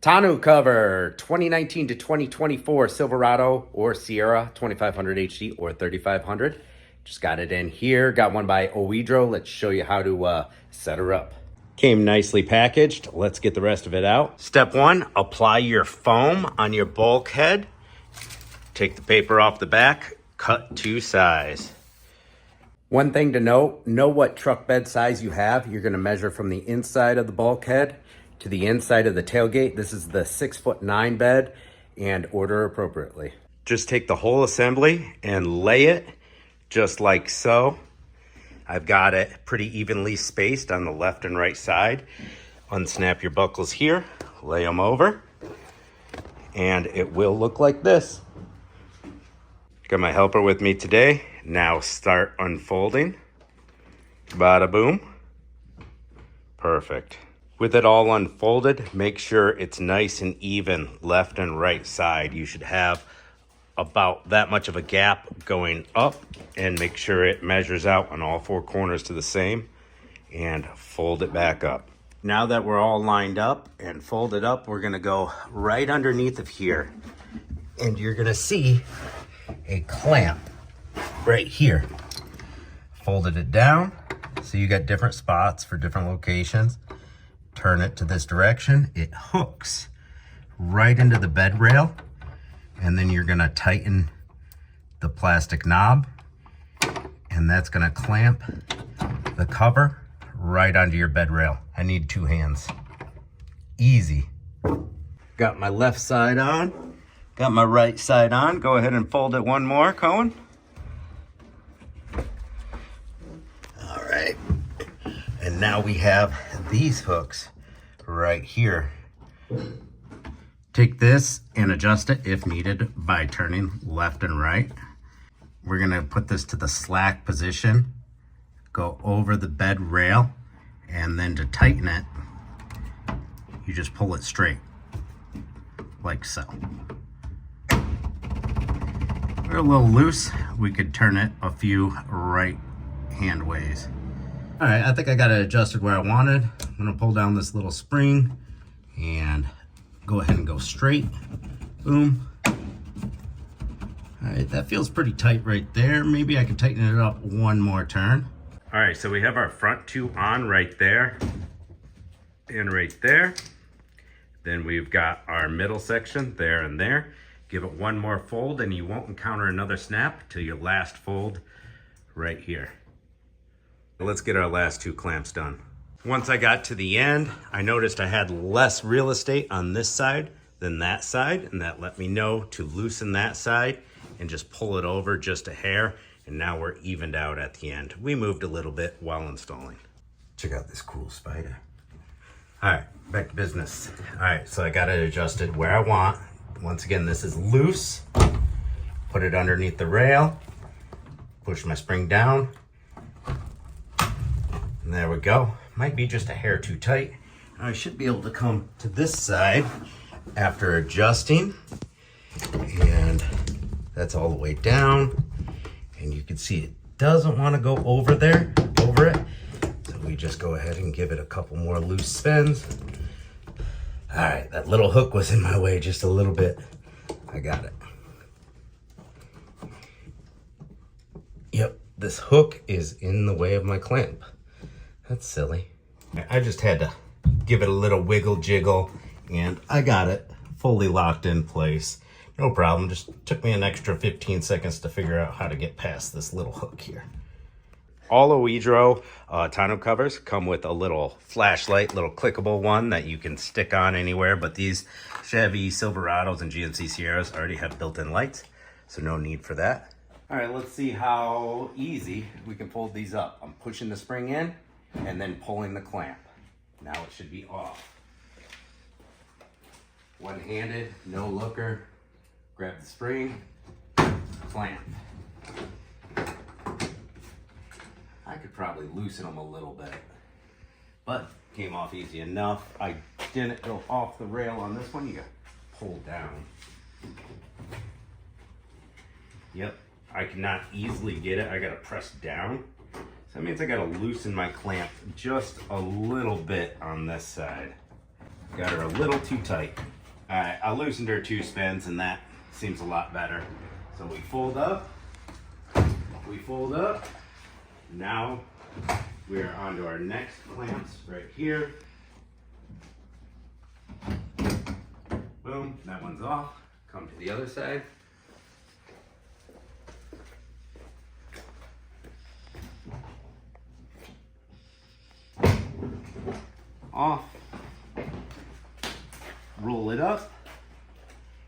Tonneau cover, 2019 to 2024 Silverado or Sierra, 2500 HD or 3500. Just got it in here. Got one by Oedro. Let's show you how to set her up. Came nicely packaged. Let's get the rest of it out. Step one, apply your foam on your bulkhead. Take the paper off the back, cut to size. One thing to note, know what truck bed size you have. You're gonna measure from the inside of the bulkhead to the inside of the tailgate. This is the 6'9" bed, and order appropriately. Just take the whole assembly and lay it just like so. I've got it pretty evenly spaced on the left and right side. Unsnap your buckles here, lay them over, and it will look like this. Got my helper with me today. Now start unfolding. Bada boom. Perfect. With it all unfolded, make sure it's nice and even left and right side. You should have about that much of a gap going up, and make sure it measures out on all four corners to the same, and fold it back up. Now that we're all lined up and folded up, we're gonna go right underneath of here, and you're gonna see a clamp right here. Folded it down, so you got different spots for different locations. Turn it to this direction, it hooks right into the bed rail, and then you're gonna tighten the plastic knob, and that's gonna clamp the cover right onto your bed rail. I need two hands. Easy. Got my left side on, got my right side on. Go ahead and fold it one more, Cohen. All right. And now we have these hooks right here. Take this and adjust it if needed by turning left and right. We're gonna put this to the slack position, go over the bed rail, and then to tighten it, you just pull it straight, like so. We're a little loose, we could turn it a few right hand ways. All right, I think I got it adjusted where I wanted. I'm gonna pull down this little spring and go ahead and go straight. Boom. All right, that feels pretty tight right there. Maybe I can tighten it up one more turn. All right, so we have our front two on right there and right there. Then we've got our middle section there and there. Give it one more fold and you won't encounter another snap till your last fold right here. Let's get our last two clamps done. Once I got to the end, I noticed I had less real estate on this side than that side, and that let me know to loosen that side and just pull it over just a hair, and now we're evened out at the end. We moved a little bit while installing. Check out this cool spider. All right, back to business. All right, so I got it adjusted where I want. Once again, this is loose. Put it underneath the rail, push my spring down, and there we go. Might be just a hair too tight. I should be able to come to this side after adjusting, and that's all the way down. And you can see it doesn't want to go over it. So we just go ahead and give it a couple more loose spins. All right, that little hook was in my way just a little bit. I got it. Yep, this hook is in the way of my clamp. That's silly. I just had to give it a little wiggle jiggle, and I got it fully locked in place. No problem, just took me an extra 15 seconds to figure out how to get past this little hook here. All Oedro tonneau covers come with a little flashlight, little clickable one that you can stick on anywhere, but these Chevy Silverados and GMC Sierras already have built-in lights, so no need for that. All right, let's see how easy we can fold these up. I'm pushing the spring in and then pulling the clamp. Now it should be off. One-handed, no looker. Grab the spring, clamp. I could probably loosen them a little bit, but came off easy enough. I didn't go off the rail on this one. You got pull down. Yep, I cannot easily get it. I gotta press down. So that means I gotta loosen my clamp just a little bit on this side. Got her a little too tight. All right, I loosened her 2 spins and that seems a lot better. So we fold up, Now we are on to our next clamps right here. Boom, that one's off. Come to the other side. Off. Roll it up.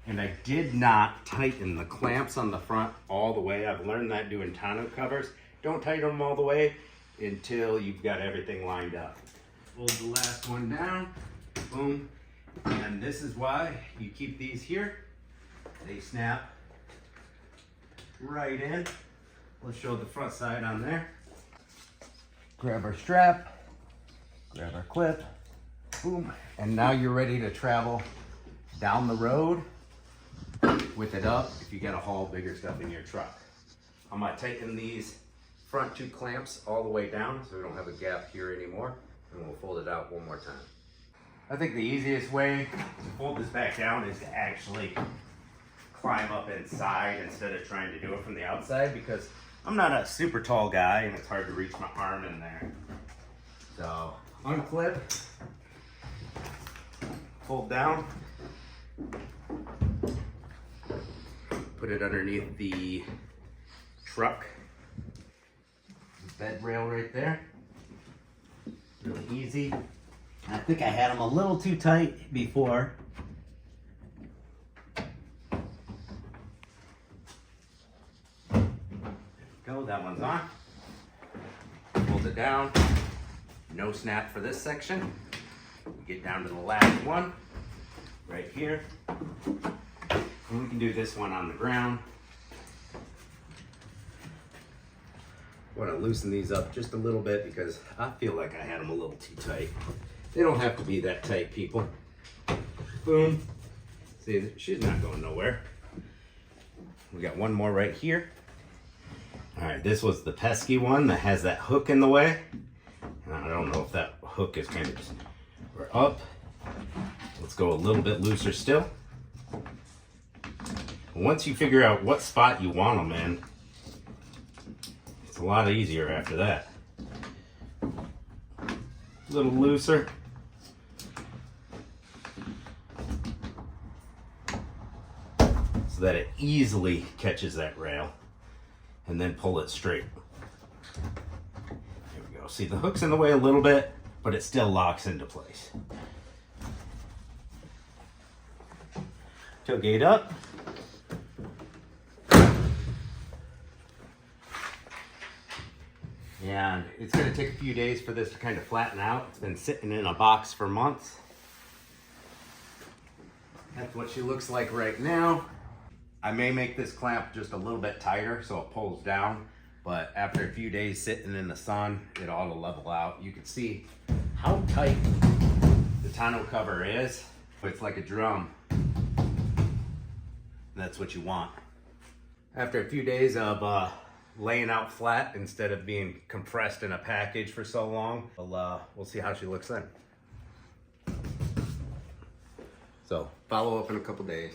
And I did not tighten the clamps on the front all the way. I've learned that doing tonneau covers. Don't tighten them all the way until you've got everything lined up. Fold the last one down. Boom. And this is why you keep these here. They snap right in. Let's show the front side on there. Grab our strap, grab our clip, boom. And now you're ready to travel down the road with it up if you gotta haul bigger stuff in your truck. I'm gonna tighten these front 2 clamps all the way down so we don't have a gap here anymore, and we'll fold it out one more time. I think the easiest way to fold this back down is to actually climb up inside instead of trying to do it from the outside, because I'm not a super tall guy and it's hard to reach my arm in there. So unclip, fold down, put it underneath the truck bed rail right there. Really easy. I think I had them a little too tight before. There we go, that one's on. Fold it down. No snap for this section. Get down to the last one, right here. And we can do this one on the ground. I want to loosen these up just a little bit because I feel like I had them a little too tight. They don't have to be that tight, people. Boom. See, she's not going nowhere. We got one more right here. All right, this was the pesky one that has that hook in the way. And I don't know if that hook is kind of just, we're up. Let's go a little bit looser still. Once you figure out what spot you want them in, it's a lot easier after that. A little looser. So that it easily catches that rail, and then pull it straight. There we go. See, the hook's in the way a little bit, but it still locks into place. Tailgate up. And it's going to take a few days for this to kind of flatten out. It's been sitting in a box for months. That's what she looks like right now. I may make this clamp just a little bit tighter so it pulls down, but after a few days sitting in the sun, it ought to level out. You can see how tight the tonneau cover is. It's like a drum. That's what you want. After a few days of laying out flat instead of being compressed in a package for so long, we'll see how she looks then. So follow up in a couple days.